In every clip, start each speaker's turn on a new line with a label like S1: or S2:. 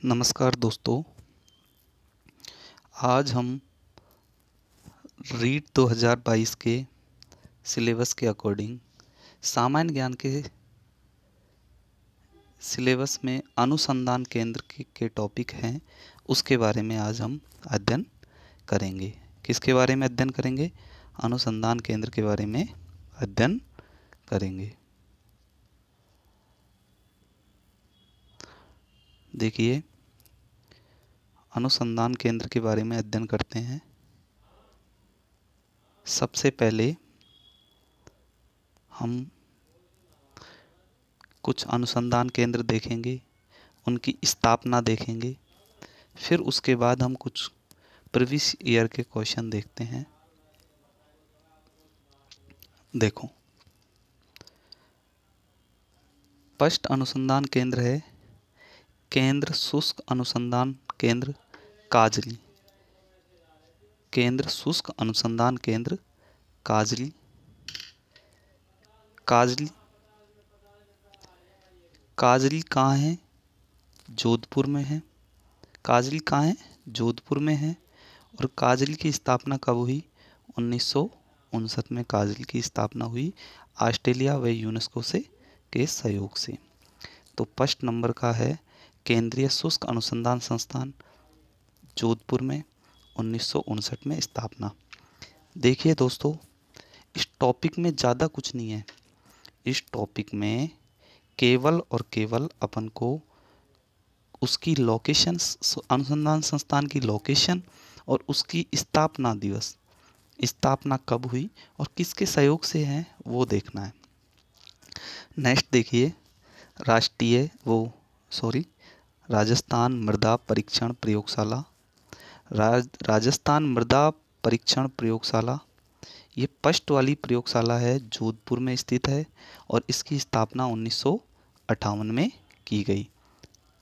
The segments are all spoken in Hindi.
S1: नमस्कार दोस्तों। आज हम रीट 2022 के सिलेबस के अकॉर्डिंग सामान्य ज्ञान के सिलेबस में अनुसंधान केंद्र के टॉपिक हैं, उसके बारे में आज हम अध्ययन करेंगे। किसके बारे में अध्ययन करेंगे? अनुसंधान केंद्र के बारे में अध्ययन करेंगे। देखिए, अनुसंधान केंद्र के बारे में अध्ययन करते हैं। सबसे पहले हम कुछ अनुसंधान केंद्र देखेंगे, उनकी स्थापना देखेंगे। फिर उसके बाद हम कुछ प्रीवियस ईयर के क्वेश्चन देखते हैं। देखो, फर्स्ट अनुसंधान केंद्र है केंद्र शुष्क अनुसंधान केंद्र काजली। केंद्र शुष्क अनुसंधान केंद्र काजली। काजली कहाँ है? जोधपुर में है। काजली कहाँ है? जोधपुर में है। और काजली की स्थापना कब हुई? 1959 में काजली की स्थापना हुई, ऑस्ट्रेलिया व यूनेस्को के सहयोग से। तो फर्स्ट नंबर का है केंद्रीय शुष्क अनुसंधान संस्थान, जोधपुर में 1959 में स्थापना। देखिए दोस्तों, इस टॉपिक में ज़्यादा कुछ नहीं है। इस टॉपिक में केवल और केवल अपन को उसकी लोकेशन, अनुसंधान संस्थान की लोकेशन और उसकी स्थापना दिवस, स्थापना कब हुई और किसके सहयोग से है, वो देखना है। नेक्स्ट देखिए, राजस्थान मृदा परीक्षण प्रयोगशाला। राजस्थान मृदा परीक्षण प्रयोगशाला, ये फर्स्ट वाली प्रयोगशाला है, जोधपुर में स्थित है और इसकी स्थापना 1958 में की गई।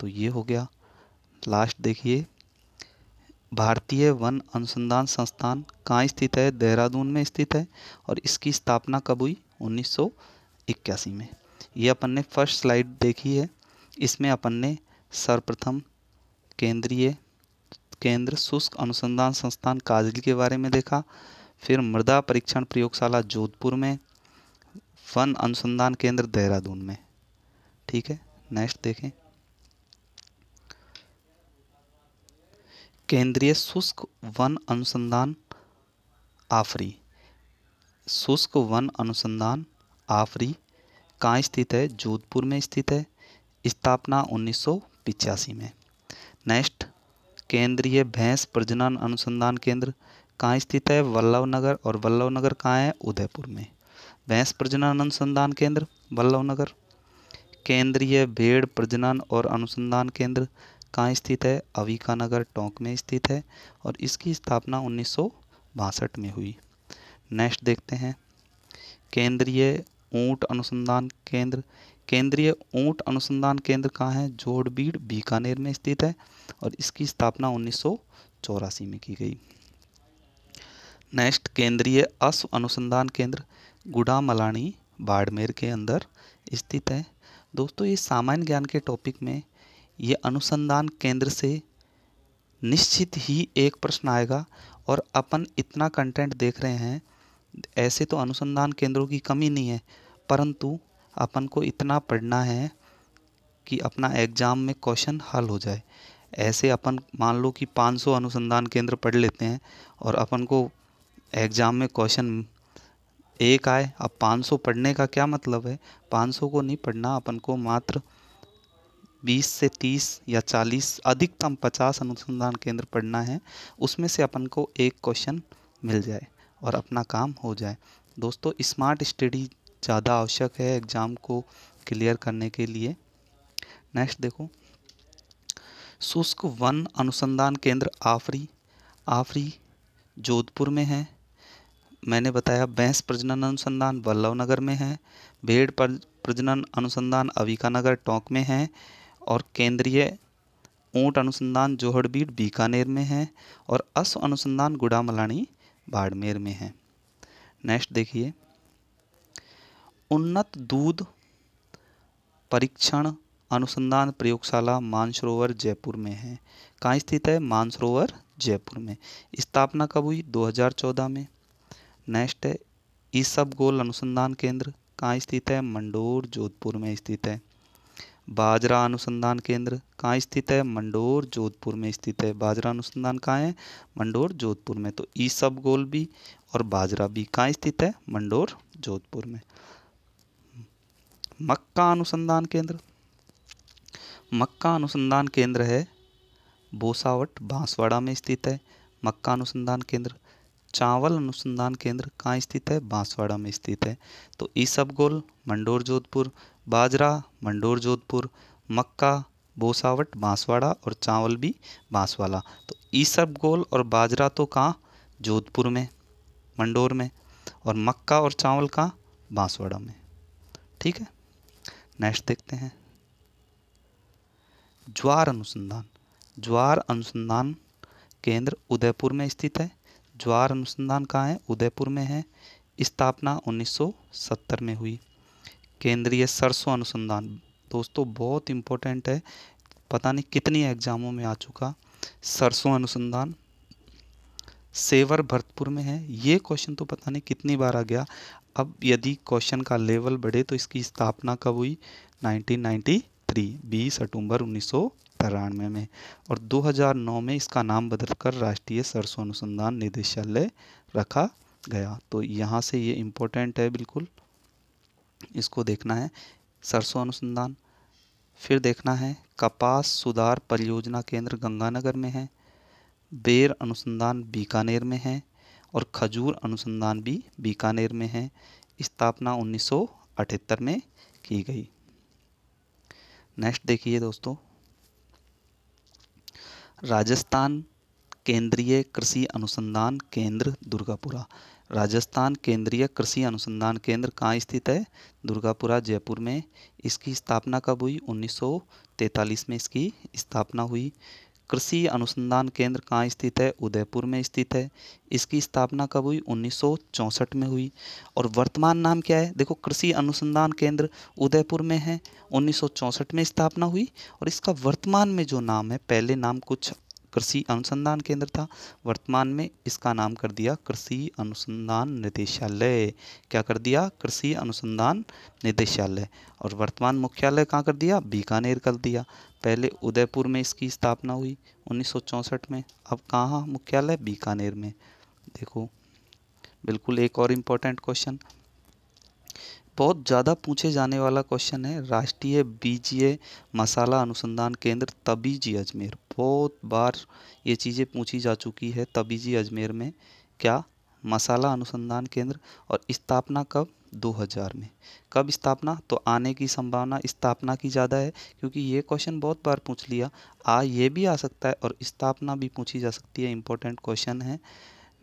S1: तो ये हो गया। लास्ट देखिए, भारतीय वन अनुसंधान संस्थान कहाँ स्थित है? देहरादून में स्थित है और इसकी स्थापना कब हुई? 1981 में। ये अपन ने फर्स्ट स्लाइड देखी है। इसमें अपन ने सर्वप्रथम केंद्र शुष्क अनुसंधान संस्थान काजली के बारे में देखा, फिर मृदा परीक्षण प्रयोगशाला जोधपुर में, वन अनुसंधान केंद्र देहरादून में। ठीक है, नेक्स्ट देखें। केंद्रीय शुष्क वन अनुसंधान आफरी। शुष्क वन अनुसंधान आफरी कहाँ स्थित है? जोधपुर में स्थित है, स्थापना 1985 में। नेक्स्ट, केंद्रीय भैंस प्रजनन अनुसंधान केंद्र कहाँ स्थित है? वल्लभनगर। और वल्लभनगर कहाँ है? उदयपुर में। भैंस प्रजनन अनुसंधान केंद्र वल्लभनगर। केंद्रीय भेड़ प्रजनन और अनुसंधान केंद्र कहाँ स्थित है? अविकानगर, टोंक में स्थित है और इसकी स्थापना 1962 में हुई। नेक्स्ट देखते हैं, केंद्रीय ऊंट अनुसंधान केंद्र। केंद्रीय ऊंट अनुसंधान केंद्र कहाँ है? जोड़बीड़, बीकानेर में स्थित है और इसकी स्थापना 1984 में की गई। नेक्स्ट, केंद्रीय अश्व अनुसंधान केंद्र गुड़ामलानी, बाड़मेर के अंदर स्थित है। दोस्तों, ये सामान्य ज्ञान के टॉपिक में ये अनुसंधान केंद्र से निश्चित ही एक प्रश्न आएगा। और अपन इतना कंटेंट देख रहे हैं, ऐसे तो अनुसंधान केंद्रों की कमी नहीं है, परंतु अपन को इतना पढ़ना है कि अपना एग्ज़ाम में क्वेश्चन हल हो जाए। ऐसे अपन मान लो कि 500 अनुसंधान केंद्र पढ़ लेते हैं और अपन को एग्ज़ाम में क्वेश्चन एक आए। अब 500 पढ़ने का क्या मतलब है? 500 को नहीं पढ़ना, अपन को मात्र 20 से 30 या 40, अधिकतम 50 अनुसंधान केंद्र पढ़ना है। उसमें से अपन को एक क्वेश्चन मिल जाए और अपना काम हो जाए। दोस्तों, स्मार्ट स्टडी ज़्यादा आवश्यक है एग्ज़ाम को क्लियर करने के लिए। नेक्स्ट देखो, शुष्क वन अनुसंधान केंद्र आफरी जोधपुर में है। मैंने बताया भैंस प्रजनन अनुसंधान वल्लभनगर में है, भेड़ प्रजनन अनुसंधान अविकानगर, टोंक में है और केंद्रीय ऊंट अनुसंधान जोहड़बीड़, बीकानेर में है और अश्व अनुसंधान गुड़ामलानी, बाड़मेर में है। नेक्स्ट देखिए, उन्नत दूध परीक्षण अनुसंधान प्रयोगशाला मानसरोवर जयपुर में है। कहाँ स्थित है? मानसरोवर जयपुर में। स्थापना कब हुई? 2014 में। नेक्स्ट है इसबगोल अनुसंधान केंद्र कहाँ स्थित है? मंडोर जोधपुर में स्थित है। बाजरा अनुसंधान केंद्र कहाँ स्थित है? मंडोर जोधपुर में स्थित है। बाजरा अनुसंधान कहाँ है? मंडोर जोधपुर में। तो इसबगोल भी और बाजरा भी कहाँ स्थित है? मंडोर जोधपुर में। मक्का अनुसंधान केंद्र, मक्का अनुसंधान केंद्र है बोसावट बांसवाड़ा में स्थित है। मक्का अनुसंधान केंद्र। चावल अनुसंधान केंद्र कहाँ स्थित है? बांसवाड़ा में स्थित है। तो इसबगोल मंडोर जोधपुर, बाजरा मंडोर जोधपुर, मक्का बोसावट बांसवाड़ा और चावल भी बांसवाड़ा। तो इसबगोल और बाजरा तो कहाँ? जोधपुर में, मंडोर में, और मक्का और चावल कहाँ? बांसवाड़ा में। ठीक है, नेक्स्ट देखते हैं ज्वार अनुसंधान। ज्वार अनुसंधान केंद्र उदयपुर में स्थित है। ज्वार अनुसंधान कहाँ है? उदयपुर में है। स्थापना 1970 में हुई। केंद्रीय सरसों अनुसंधान, दोस्तों बहुत इम्पोर्टेंट है, पता नहीं कितनी एग्जामों में आ चुका। सरसों अनुसंधान सेवर भरतपुर में है। ये क्वेश्चन तो पता नहीं कितनी बार आ गया। अब यदि क्वेश्चन का लेवल बढ़े तो इसकी स्थापना कब हुई? 1993, 20 अक्टूबर 1993 में। और 2009 में इसका नाम बदलकर राष्ट्रीय सरसों अनुसंधान निदेशालय रखा गया। तो यहाँ से ये इम्पोर्टेंट है, बिल्कुल इसको देखना है, सरसों अनुसंधान। फिर देखना है कपास सुधार परियोजना केंद्र गंगानगर में है। बेर अनुसंधान बीकानेर में है और खजूर अनुसंधान भी बीकानेर में है। स्थापना 1978 में की गई। नेक्स्ट देखिए दोस्तों, राजस्थान केंद्रीय कृषि अनुसंधान केंद्र दुर्गापुरा। राजस्थान केंद्रीय कृषि अनुसंधान केंद्र कहाँ स्थित है? दुर्गापुरा जयपुर में। इसकी स्थापना कब हुई? 1943 में इसकी स्थापना हुई। कृषि अनुसंधान केंद्र कहाँ स्थित है? उदयपुर में स्थित है। इसकी स्थापना कब हुई? 1964 में हुई। और वर्तमान नाम क्या है? देखो, कृषि अनुसंधान केंद्र उदयपुर में है, 1964 में स्थापना हुई। और इसका वर्तमान में जो नाम है, पहले नाम कुछ कृषि अनुसंधान केंद्र था, वर्तमान में इसका नाम कर दिया कृषि अनुसंधान निदेशालय। क्या कर दिया? कृषि अनुसंधान निदेशालय। और वर्तमान मुख्यालय कहाँ कर दिया? बीकानेर कर दिया। पहले उदयपुर में इसकी स्थापना हुई 1964 में, अब कहाँ मुख्यालय? बीकानेर में। देखो, बिल्कुल एक और इम्पोर्टेंट क्वेश्चन, बहुत ज़्यादा पूछे जाने वाला क्वेश्चन है, राष्ट्रीय बीजीय मसाला अनुसंधान केंद्र तबीजी अजमेर। बहुत बार ये चीज़ें पूछी जा चुकी है। तबीजी अजमेर में क्या? मसाला अनुसंधान केंद्र। और स्थापना कब? 2000 में। कब स्थापना? तो आने की संभावना स्थापना की ज़्यादा है, क्योंकि ये क्वेश्चन बहुत बार पूछ लिया। ये भी आ सकता है और स्थापना भी पूछी जा सकती है, इम्पोर्टेंट क्वेश्चन है।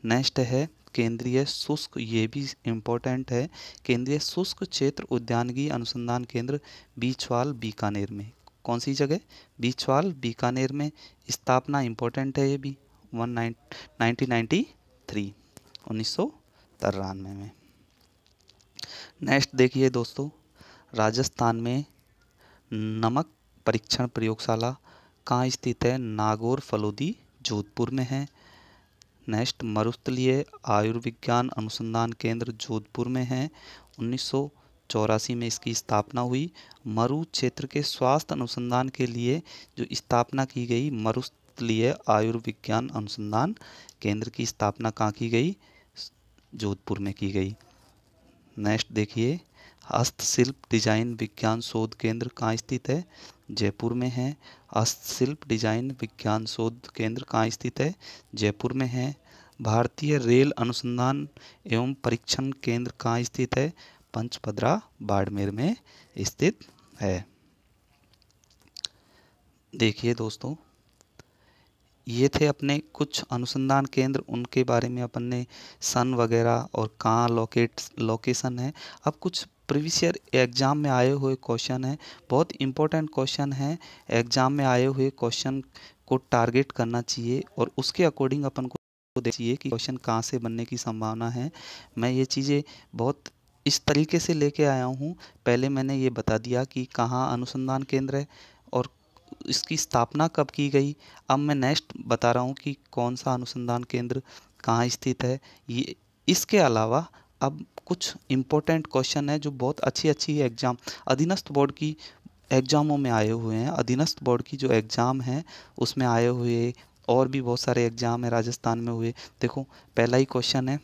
S1: नेक्स्ट है केंद्रीय शुष्क, ये भी इम्पोर्टेंट है, केंद्रीय शुष्क क्षेत्र उद्यानिकी अनुसंधान केंद्र बीछवाल बीकानेर में। कौन सी जगह? बीछवाल बीकानेर में। स्थापना इम्पोर्टेंट है ये भी, 1993, 1993 में। नेक्स्ट देखिए दोस्तों, राजस्थान में नमक परीक्षण प्रयोगशाला कहाँ स्थित है? नागौर फलोदी जोधपुर में है। नेक्स्ट मरुस्थलीय आयुर्विज्ञान अनुसंधान केंद्र जोधपुर में है, 1984 में इसकी स्थापना हुई। मरु क्षेत्र के स्वास्थ्य अनुसंधान के लिए जो स्थापना की गई, मरुस्थलीय आयुर्विज्ञान अनुसंधान केंद्र की स्थापना कहाँ की गई? जोधपुर में की गई। नेक्स्ट देखिए, हस्तशिल्प डिजाइन विज्ञान शोध केंद्र कहाँ स्थित है? जयपुर में है। हस्तशिल्प डिजाइन विज्ञान शोध केंद्र कहाँ स्थित है? जयपुर में है। भारतीय रेल अनुसंधान एवं परीक्षण केंद्र कहाँ स्थित है? पंचपदरा बाड़मेर में स्थित है। देखिए दोस्तों, ये थे अपने कुछ अनुसंधान केंद्र, उनके बारे में अपन ने सन वगैरह और कहाँ लोकेशन है। अब कुछ प्रीवियस ईयर एग्ज़ाम में आए हुए क्वेश्चन है, बहुत इंपॉर्टेंट क्वेश्चन है। एग्ज़ाम में आए हुए क्वेश्चन को टारगेट करना चाहिए और उसके अकॉर्डिंग अपन को देखना चाहिए कि क्वेश्चन कहाँ से बनने की संभावना है। मैं ये चीज़ें बहुत इस तरीके से लेके आया हूँ। पहले मैंने ये बता दिया कि कहाँ अनुसंधान केंद्र है और इसकी स्थापना कब की गई। अब मैं नेक्स्ट बता रहा हूँ कि कौन सा अनुसंधान केंद्र कहाँ स्थित है। ये इसके अलावा अब कुछ इम्पोर्टेंट क्वेश्चन है जो बहुत अच्छी अच्छी एग्जाम अधीनस्थ बोर्ड की एग्ज़ामों में आए हुए हैं। अधीनस्थ बोर्ड की जो एग्ज़ाम है उसमें आए हुए और भी बहुत सारे एग्ज़ाम है राजस्थान में हुए। देखो पहला ही क्वेश्चन है,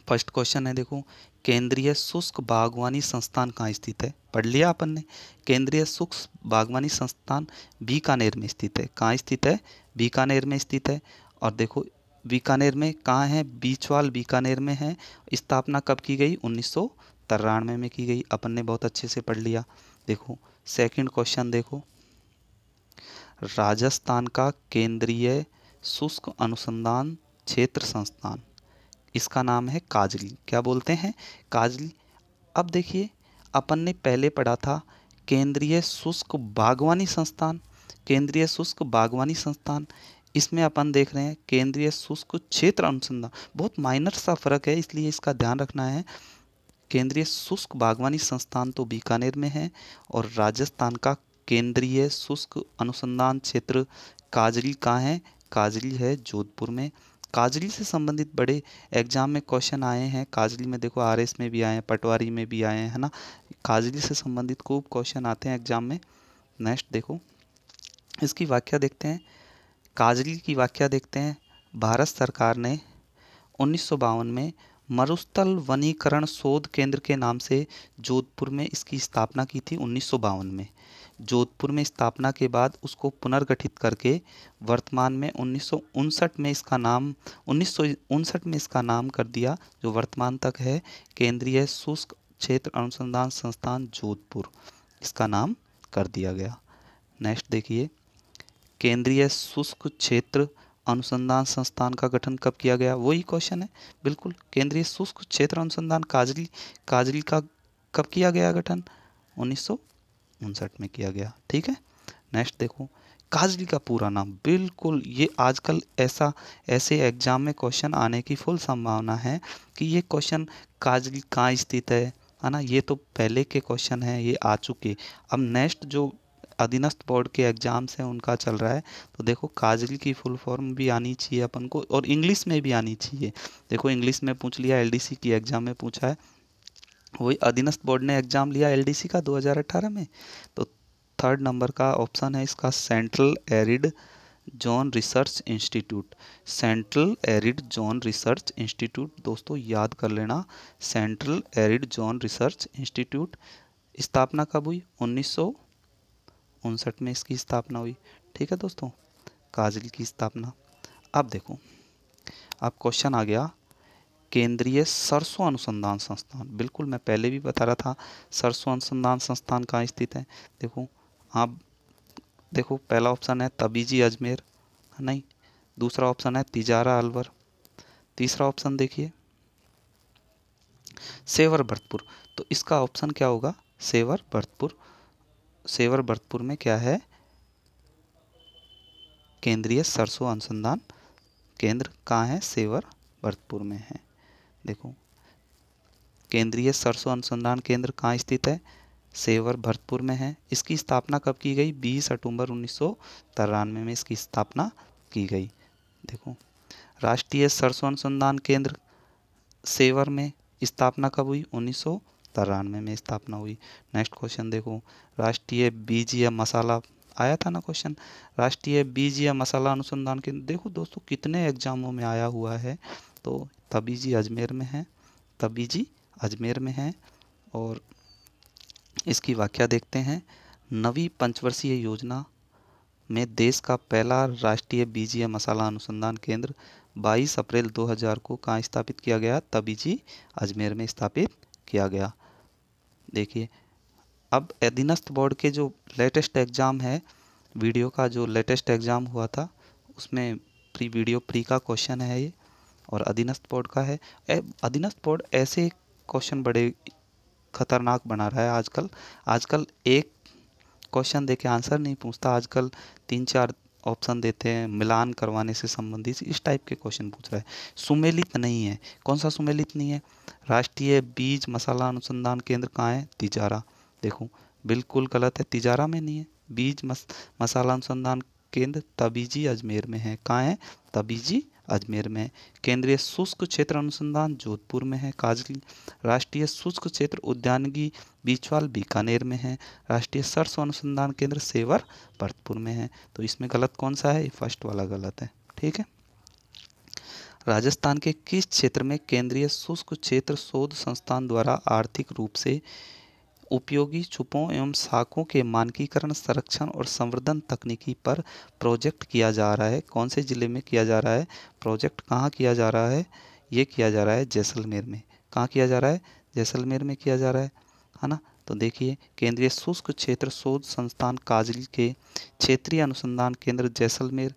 S1: फर्स्ट क्वेश्चन है, देखो केंद्रीय शुष्क बागवानी संस्थान कहाँ स्थित है। पढ़ लिया अपन ने। केंद्रीय शुष्क बागवानी संस्थान बीकानेर में स्थित है। कहाँ स्थित है? बीकानेर में स्थित है। और देखो बीकानेर में कहाँ है? बीचवाल बीकानेर में है। स्थापना कब की गई? 1993 में की गई। अपन ने बहुत अच्छे से पढ़ लिया। देखो सेकंड क्वेश्चन देखो, राजस्थान का केंद्रीय शुष्क अनुसंधान क्षेत्र संस्थान, इसका नाम है काजली। क्या बोलते हैं? काजली। अब देखिए अपन ने पहले पढ़ा था केंद्रीय शुष्क बागवानी संस्थान, केंद्रीय शुष्क बागवानी संस्थान। इसमें अपन देख रहे हैं केंद्रीय शुष्क क्षेत्र अनुसंधान। बहुत माइनर सा फर्क है, इसलिए इसका ध्यान रखना है। केंद्रीय शुष्क बागवानी संस्थान तो बीकानेर में है और राजस्थान का केंद्रीय शुष्क अनुसंधान क्षेत्र काजली कहाँ है? काजली है जोधपुर में। काजली से संबंधित बड़े एग्जाम में क्वेश्चन आए हैं। काजली में देखो आरएस में भी आए हैं, पटवारी में भी आए हैं, है ना। काजली से संबंधित खूब क्वेश्चन आते हैं एग्जाम में। नेक्स्ट देखो इसकी व्याख्या देखते हैं। काजली की व्याख्या देखते हैं। भारत सरकार ने 1952 में मरुस्थल वनीकरण शोध केंद्र के नाम से जोधपुर में इसकी स्थापना की थी। 1952 में जोधपुर में स्थापना के बाद उसको पुनर्गठित करके वर्तमान में 1959 में इसका नाम 1959 में इसका नाम कर दिया, जो वर्तमान तक है केंद्रीय शुष्क क्षेत्र अनुसंधान संस्थान जोधपुर, इसका नाम कर दिया गया। नेक्स्ट देखिए केंद्रीय शुष्क क्षेत्र अनुसंधान संस्थान का गठन कब किया गया? वही क्वेश्चन है बिल्कुल। केंद्रीय शुष्क क्षेत्र अनुसंधान काजली, काजली का कब किया गया गठन? 1959 में किया गया। ठीक है। नेक्स्ट देखो काजली का पूरा नाम, बिल्कुल ये आजकल ऐसे एग्जाम में क्वेश्चन आने की फुल संभावना है कि ये क्वेश्चन काजली कहाँ स्थित है ना। ये तो पहले के क्वेश्चन है, ये आ चुके। अब नेक्स्ट जो अधीनस्थ बोर्ड के एग्जाम्स हैं उनका चल रहा है, तो देखो काजली की फुल फॉर्म भी आनी चाहिए अपन को और इंग्लिश में भी आनी चाहिए। देखो इंग्लिश में पूछ लिया, एलडीसी की एग्जाम में पूछा है, वही अधीनस्थ बोर्ड ने एग्जाम लिया एलडीसी का 2018 में। तो थर्ड नंबर का ऑप्शन है इसका central arid zone research institute. Central arid zone research institute दोस्तों याद कर लेना, central arid zone research institute. स्थापना कब हुई? 1959 में इसकी स्थापना हुई। ठीक है दोस्तों, काजल की स्थापना। अब देखो अब क्वेश्चन आ गया केंद्रीय सरसों अनुसंधान संस्थान। बिल्कुल मैं पहले भी बता रहा था सरसों अनुसंधान संस्थान कहाँ स्थित है। देखो आप देखो पहला ऑप्शन है तबीजी अजमेर, नहीं। दूसरा ऑप्शन है तिजारा अलवर। तीसरा ऑप्शन देखिए सेवर भरतपुर। तो इसका ऑप्शन क्या होगा? सेवर भरतपुर। सेवर भरतपुर में क्या है? केंद्रीय सरसों अनुसंधान केंद्र कहाँ है? सेवर भरतपुर में है। देखो केंद्रीय सरसों अनुसंधान केंद्र कहाँ स्थित है? सेवर भरतपुर में है। इसकी स्थापना कब की गई? 20 अक्टूबर 1993 में इसकी स्थापना की गई। देखो राष्ट्रीय सरसों अनुसंधान केंद्र सेवर में स्थापना कब हुई? 1993 में स्थापना हुई। नेक्स्ट क्वेश्चन देखो राष्ट्रीय बीज या मसाला, आया था ना क्वेश्चन, राष्ट्रीय बीज या मसाला अनुसंधान केंद्र। देखो दोस्तों कितने एग्जामों में आया हुआ है। तो तबीजी अजमेर में है, तबीजी अजमेर में है। और इसकी व्याख्या देखते हैं। नवी पंचवर्षीय योजना में देश का पहला राष्ट्रीय बीज या मसाला अनुसंधान केंद्र 22 अप्रैल 2000 को कहाँ स्थापित किया गया? तबीजी अजमेर में स्थापित किया गया। देखिए अब अधीनस्थ बोर्ड के जो लेटेस्ट एग्ज़ाम है, वीडियो का जो लेटेस्ट एग्ज़ाम हुआ था उसमें प्री वीडियो प्री का क्वेश्चन है ये, और अधीनस्थ बोर्ड का है। अधीनस्थ बोर्ड ऐसे क्वेश्चन बड़े खतरनाक बना रहा है आजकल। आजकल एक क्वेश्चन देके आंसर नहीं पूछता, आजकल 3-4 ऑप्शन देते हैं, मिलान करवाने से संबंधित इस टाइप के क्वेश्चन पूछ रहा है। सुमेलित नहीं है, कौन सा सुमेलित नहीं है? राष्ट्रीय बीज मसाला अनुसंधान केंद्र कहाँ है? तिजारा। देखो बिल्कुल गलत है, तिजारा में नहीं है। बीज मसाला अनुसंधान केंद्र तबीजी अजमेर में है। कहाँ है? तबीजी अजमेर में है। केंद्रीय शुष्क क्षेत्र अनुसंधान जोधपुर में है, काजली। राष्ट्रीय शुष्क क्षेत्र उद्यानिकी बीचवाल बीकानेर में है। राष्ट्रीय सरसों अनुसंधान केंद्र सेवर भरतपुर में है। तो इसमें गलत कौन सा है? ये फर्स्ट वाला गलत है। ठीक है। राजस्थान के किस क्षेत्र में केंद्रीय शुष्क क्षेत्र शोध संस्थान द्वारा आर्थिक रूप से उपयोगी छुपों एवं शाखों के मानकीकरण, संरक्षण और संवर्धन तकनीकी पर प्रोजेक्ट किया जा रहा है? कौन से जिले में किया जा रहा है प्रोजेक्ट? कहाँ किया जा रहा है? ये किया जा रहा है जैसलमेर में। कहाँ किया जा रहा है? जैसलमेर में किया जा रहा है ना। तो देखिए, केंद्रीय शुष्क क्षेत्र शोध संस्थान काजली के क्षेत्रीय अनुसंधान केंद्र जैसलमेर,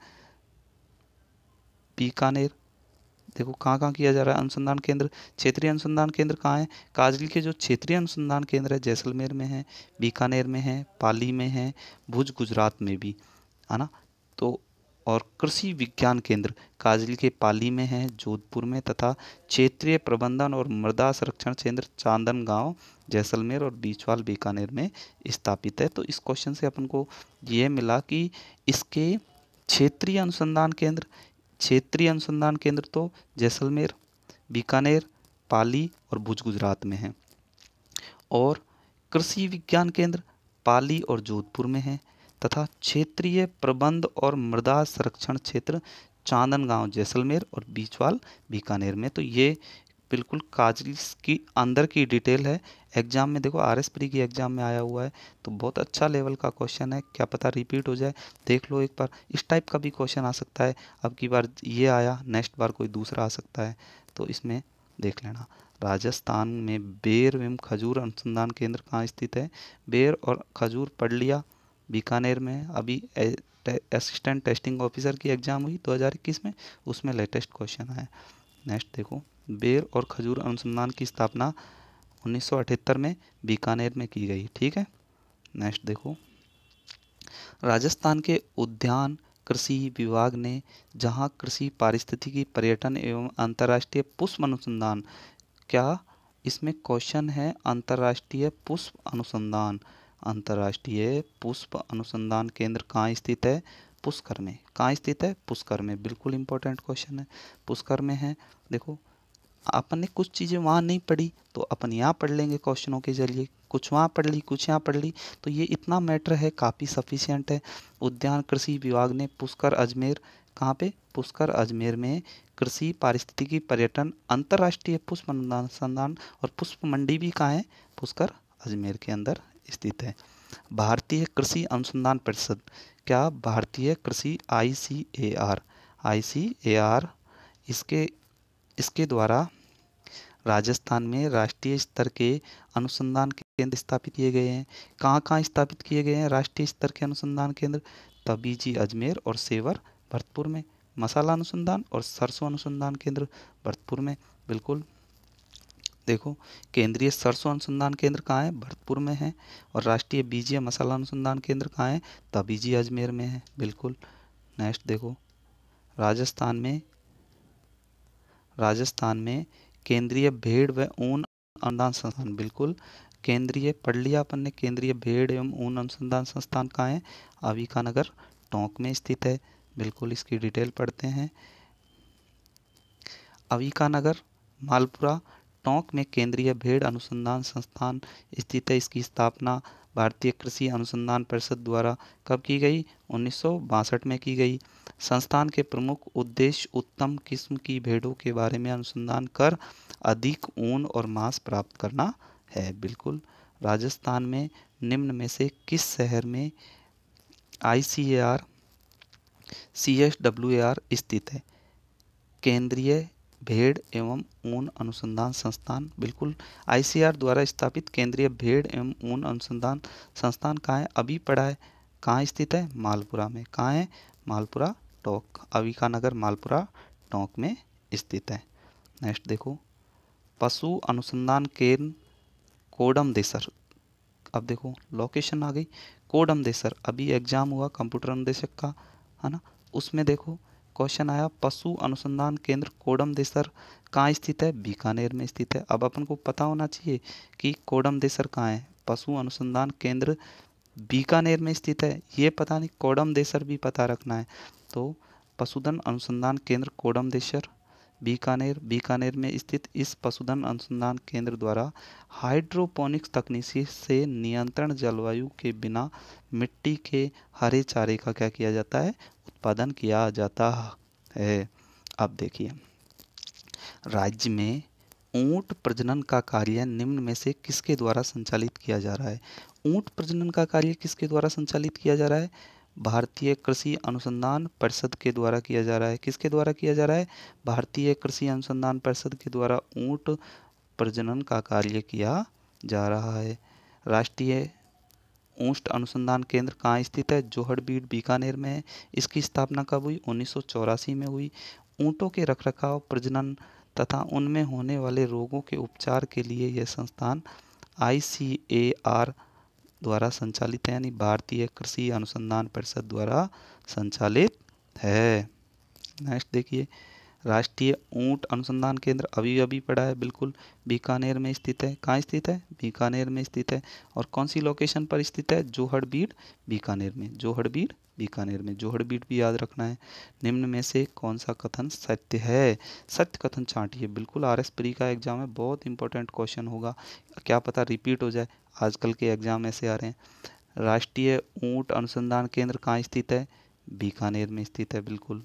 S1: बीकानेर, देखो कहाँ कहाँ किया जा रहा है अनुसंधान केंद्र। क्षेत्रीय अनुसंधान केंद्र कहाँ है? काजली के जो क्षेत्रीय अनुसंधान केंद्र है जैसलमेर में है, बीकानेर में है, पाली में है, भुज गुजरात में भी, है ना। तो और कृषि विज्ञान केंद्र काजली के पाली में है, जोधपुर में, तथा क्षेत्रीय प्रबंधन और मृदा संरक्षण केंद्र चांदनगांव जैसलमेर और बीचवाल बीकानेर में स्थापित है। तो इस क्वेश्चन से अपन को ये मिला कि इसके क्षेत्रीय अनुसंधान केंद्र तो जैसलमेर, बीकानेर, पाली और भुज गुजरात में है, और कृषि विज्ञान केंद्र पाली और जोधपुर में है, तथा क्षेत्रीय प्रबंध और मृदा संरक्षण क्षेत्र चांदनगांव जैसलमेर और बीचवाल बीकानेर में। तो ये बिल्कुल काजली की अंदर की डिटेल है। एग्जाम में देखो, आर एस प्री की एग्जाम में आया हुआ है, तो बहुत अच्छा लेवल का क्वेश्चन है। क्या पता रिपीट हो जाए, देख लो एक बार। इस टाइप का भी क्वेश्चन आ सकता है। अब की बार ये आया, नेक्स्ट बार कोई दूसरा आ सकता है, तो इसमें देख लेना। राजस्थान में बेर एवं खजूर अनुसंधान केंद्र कहाँ स्थित है? बेर और खजूर पढ़ लिया, बीकानेर में। अभी असिस्टेंट टेस्टिंग ऑफिसर की एग्जाम हुई 2021 में, उसमें लेटेस्ट क्वेश्चन आया। नेक्स्ट देखो, बेर और खजूर अनुसंधान की स्थापना 1978 में बीकानेर में की गई। ठीक है। नेक्स्ट देखो, राजस्थान के उद्यान कृषि विभाग ने जहां कृषि पारिस्थितिकी पर्यटन एवं अंतर्राष्ट्रीय पुष्प अनुसंधान, क्या इसमें क्वेश्चन है अंतर्राष्ट्रीय पुष्प अनुसंधान, अंतर्राष्ट्रीय पुष्प अनुसंधान केंद्र कहाँ स्थित है? पुष्कर में। कहाँ स्थित है? पुष्कर में। बिल्कुल इंपॉर्टेंट क्वेश्चन है, पुष्कर में है। देखो, अपन ने कुछ चीज़ें वहाँ नहीं पढ़ी तो अपन यहाँ पढ़ लेंगे क्वेश्चनों के जरिए, कुछ वहाँ पढ़ ली, कुछ यहाँ पढ़ ली, तो ये इतना मैटर है, काफ़ी सफिशिएंट है। उद्यान कृषि विभाग ने पुष्कर अजमेर, कहाँ पे? पुष्कर अजमेर में कृषि पारिस्थितिकी पर्यटन अंतर्राष्ट्रीय पुष्प अनुसंधान और पुष्प मंडी भी कहाँ है? पुष्कर अजमेर के अंदर स्थित है। भारतीय कृषि अनुसंधान परिषद, क्या भारतीय कृषि ICAR इसके इसके द्वारा राजस्थान में राष्ट्रीय स्तर के अनुसंधान केंद्र स्थापित किए गए हैं। कहाँ कहाँ स्थापित किए गए हैं राष्ट्रीय स्तर के अनुसंधान केंद्र? तबीजी अजमेर और सेवर भरतपुर में। मसाला अनुसंधान और सरसों अनुसंधान केंद्र भरतपुर में। बिल्कुल। देखो, केंद्रीय सरसों अनुसंधान केंद्र कहाँ है? भरतपुर में है। और राष्ट्रीय बीजीय मसाला अनुसंधान केंद्र कहाँ है? तबीजी अजमेर में है। बिल्कुल। नेक्स्ट देखो, राजस्थान में केंद्रीय भेड़ व ऊन अनुसंधान संस्थान, बिल्कुल केंद्रीय पढ़ लिया अपन ने, केंद्रीय भेड़ एवं ऊन अनुसंधान संस्थान कहाँ है? अविकानगर टोंक में स्थित है। बिल्कुल, इसकी डिटेल पढ़ते हैं। अविकानगर, मालपुरा, टोंक में केंद्रीय भेड़ अनुसंधान संस्थान स्थित है। इसकी स्थापना भारतीय कृषि अनुसंधान परिषद द्वारा कब की गई? 1962 में की गई। संस्थान के प्रमुख उद्देश्य उत्तम किस्म की भेड़ों के बारे में अनुसंधान कर अधिक ऊन और मांस प्राप्त करना है। बिल्कुल। राजस्थान में निम्न में से किस शहर में ICAR CSWAR स्थित है? केंद्रीय भेड़ एवं ऊन अनुसंधान संस्थान, बिल्कुल ICAR द्वारा स्थापित केंद्रीय भेड़ एवं ऊन अनुसंधान संस्थान कहाँ है? अभी पढ़ा है। कहाँ स्थित है? मालपुरा में। कहाँ है? मालपुरा टोंक, अविकानगर मालपुरा टोंक में स्थित है। नेक्स्ट देखो, पशु अनुसंधान केंद्र कोडमदेसर। अब देखो लोकेशन आ गई, कोडमदेसर। अभी एग्जाम हुआ कंप्यूटर अनुदेशक का, है ना। उसमें देखो क्वेश्चन आया पशु अनुसंधान केंद्र कोडम देसर कहाँ स्थित है, बीकानेर में स्थित है। अब अपन को पता होना चाहिए कि कोडम देसर कहाँ है, पशु अनुसंधान केंद्र बीकानेर में स्थित है, ये पता नहीं, कोडम देसर भी पता रखना है। तो पशुधन अनुसंधान केंद्र कोडम देसर बीकानेर, बीकानेर में स्थित इस पशुधन अनुसंधान केंद्र द्वारा हाइड्रोपोनिक्स तकनीक से नियंत्रण जलवायु के बिना मिट्टी के हरे चारे का क्या किया जाता है, उत्पादन किया जाता है। अब देखिए राज्य में ऊंट प्रजनन का कार्य निम्न में से किसके द्वारा संचालित किया जा रहा है। ऊंट प्रजनन का कार्य किसके द्वारा संचालित किया जा रहा है, भारतीय कृषि अनुसंधान परिषद के द्वारा किया जा रहा है। किसके द्वारा किया जा रहा है, भारतीय कृषि अनुसंधान परिषद के द्वारा ऊंट प्रजनन का कार्य किया जा रहा है। राष्ट्रीय ऊंट अनुसंधान केंद्र कहाँ स्थित है, जोहड़बीड़ बीकानेर में है। इसकी स्थापना कब हुई, 1984 में हुई। ऊँटों के रखरखाव, प्रजनन तथा उनमें होने वाले रोगों के उपचार के लिए यह संस्थान ICAR द्वारा संचालित है, यानी भारतीय कृषि अनुसंधान परिषद द्वारा संचालित है। नेक्स्ट देखिए राष्ट्रीय ऊंट अनुसंधान केंद्र अभी अभी पड़ा है, बिल्कुल बीकानेर में स्थित है। कहाँ स्थित है, बीकानेर में स्थित है। और कौन सी लोकेशन पर स्थित है, जोहड़बीड़ बीकानेर में, जोहड़बीड़ बीकानेर में, जोहड़बीड़ भी याद रखना है। निम्न में से कौन सा कथन सत्य है, सत्य कथन छांटिए। बिल्कुल RS प्री का एग्जाम है, बहुत इंपॉर्टेंट क्वेश्चन होगा, क्या पता रिपीट हो जाए, आजकल के एग्जाम ऐसे आ रहे हैं। राष्ट्रीय ऊंट अनुसंधान केंद्र कहाँ स्थित है, बीकानेर में स्थित है, बिल्कुल।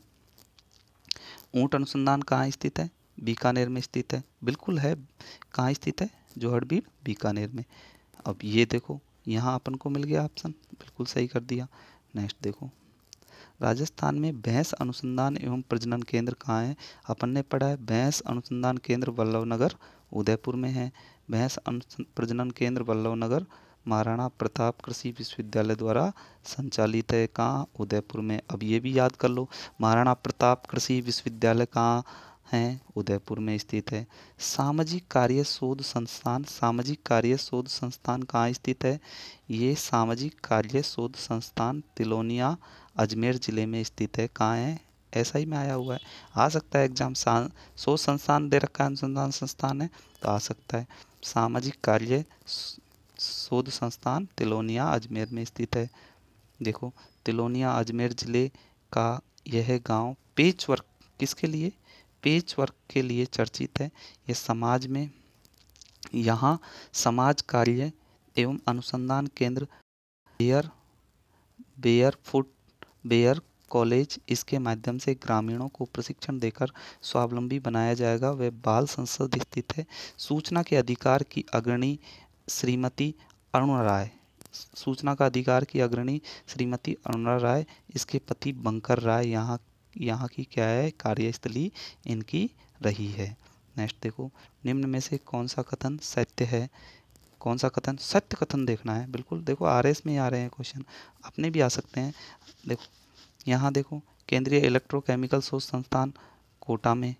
S1: ऊंट अनुसंधान कहाँ स्थित है, बीकानेर में स्थित है, बिल्कुल है। कहाँ स्थित है, जोहड़बीड़ बीकानेर में। अब ये देखो यहाँ अपन को मिल गया ऑप्शन, बिल्कुल सही कर दिया। नेक्स्ट देखो राजस्थान में भैंस अनुसंधान एवं प्रजनन केंद्र कहाँ है, अपन ने पढ़ा है भैंस अनुसंधान केंद्र वल्लभनगर उदयपुर में है। भैंस प्रजनन केंद्र वल्लभनगर महाराणा प्रताप कृषि विश्वविद्यालय द्वारा संचालित है, कहाँ, उदयपुर में। अब ये भी याद कर लो महाराणा प्रताप कृषि विश्वविद्यालय कहाँ है, उदयपुर में स्थित है। सामाजिक कार्य शोध संस्थान, सामाजिक कार्य शोध संस्थान कहाँ स्थित है, ये सामाजिक कार्य शोध संस्थान तिलोनिया अजमेर ज़िले में स्थित है। कहाँ है, ऐसा ही में आया हुआ है, आ सकता है एग्जाम, शोध संस्थान दे रखा है, अनुसंधान संस्थान है तो आ सकता है। सामाजिक कार्य शोध संस्थान तिलोनिया अजमेर में स्थित है। देखो तिलोनिया अजमेर ज़िले का यह गांव पेच वर्क किसके लिए, पेच वर्क के लिए चर्चित है। यह समाज में, यहाँ समाज कार्य एवं अनुसंधान केंद्र bare bare foot bare college, इसके माध्यम से ग्रामीणों को प्रशिक्षण देकर स्वावलंबी बनाया जाएगा। वह बाल संसद स्थित है। सूचना के अधिकार की अग्रणी श्रीमती अरुणा राय, सूचना का अधिकार की अग्रणी श्रीमती अरुणा राय, इसके पति बंकर राय यहाँ की क्या है, कार्यस्थली इनकी रही है। नेक्स्ट देखो निम्न में से कौन सा कथन सत्य है, कौन सा कथन, सत्य कथन देखना है, बिल्कुल। देखो RS में आ रहे हैं क्वेश्चन, अपने भी आ सकते हैं। देखो यहाँ देखो केंद्रीय इलेक्ट्रोकेमिकल शोध संस्थान कोटा में, है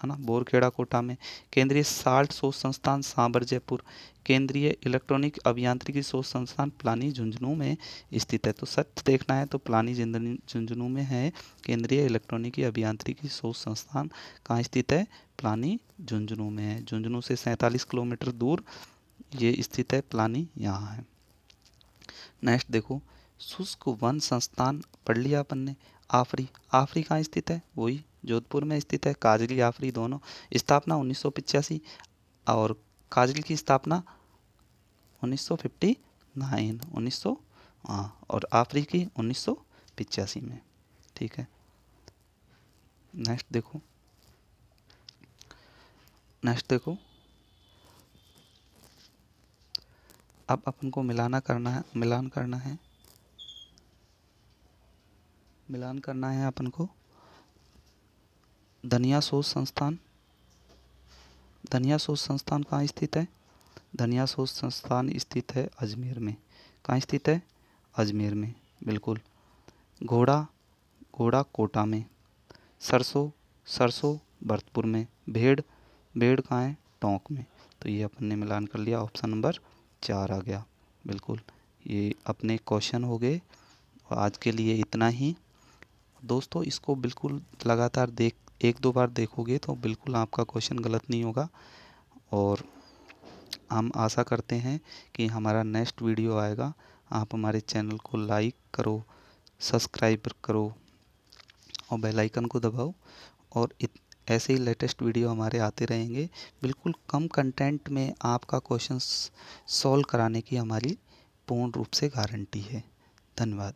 S1: ना, बोरखेड़ा कोटा में। केंद्रीय साल्ट शोध संस्थान सांबर जयपुर। केंद्रीय इलेक्ट्रॉनिक अभियांत्रिकी शोध संस्थान प्लानी झुंझुनू में स्थित है। तो सत्य देखना है तो प्लानी झुंझुनू में है केंद्रीय इलेक्ट्रॉनिकी अभियांत्रिकी शोध संस्थान। कहाँ स्थित है, प्लानी झुंझुनू में है। झुंझुनू से 47 किलोमीटर दूर ये स्थित है, प्लानी यहाँ है। नेक्स्ट देखो शुष्क वन संस्थान पढ़ लिया अपन ने। आफरी, आफरी कहाँ स्थित है, वही जोधपुर में स्थित है। काजली आफरी दोनों, स्थापना 1985 और काजली की स्थापना 1959 हाँ, और आफरी की 1985 में। ठीक है नेक्स्ट देखो, नेक्स्ट देखो अब अपन को मिलान करना है अपन को। धनिया शोध संस्थान, धनिया शोध संस्थान कहाँ स्थित है, धनिया शोध संस्थान स्थित है अजमेर में। कहाँ स्थित है, अजमेर में, बिल्कुल। घोड़ा, घोड़ा कोटा में। सरसों, सरसों भरतपुर में। भेड़, भेड़ कहाँ है, टोंक में। तो ये अपन ने मिलान कर लिया, ऑप्शन नंबर 4 आ गया, बिल्कुल। ये अपने क्वेश्चन हो गए। आज के लिए इतना ही। दोस्तों इसको बिल्कुल लगातार एक दो बार देखोगे तो बिल्कुल आपका क्वेश्चन गलत नहीं होगा। और हम आशा करते हैं कि हमारा नेक्स्ट वीडियो आएगा, आप हमारे चैनल को लाइक करो, सब्सक्राइब करो और बेल आइकन को दबाओ। और ऐसे ही लेटेस्ट वीडियो हमारे आते रहेंगे। बिल्कुल कम कंटेंट में आपका क्वेश्चन सॉल्व कराने की हमारी पूर्ण रूप से गारंटी है। धन्यवाद।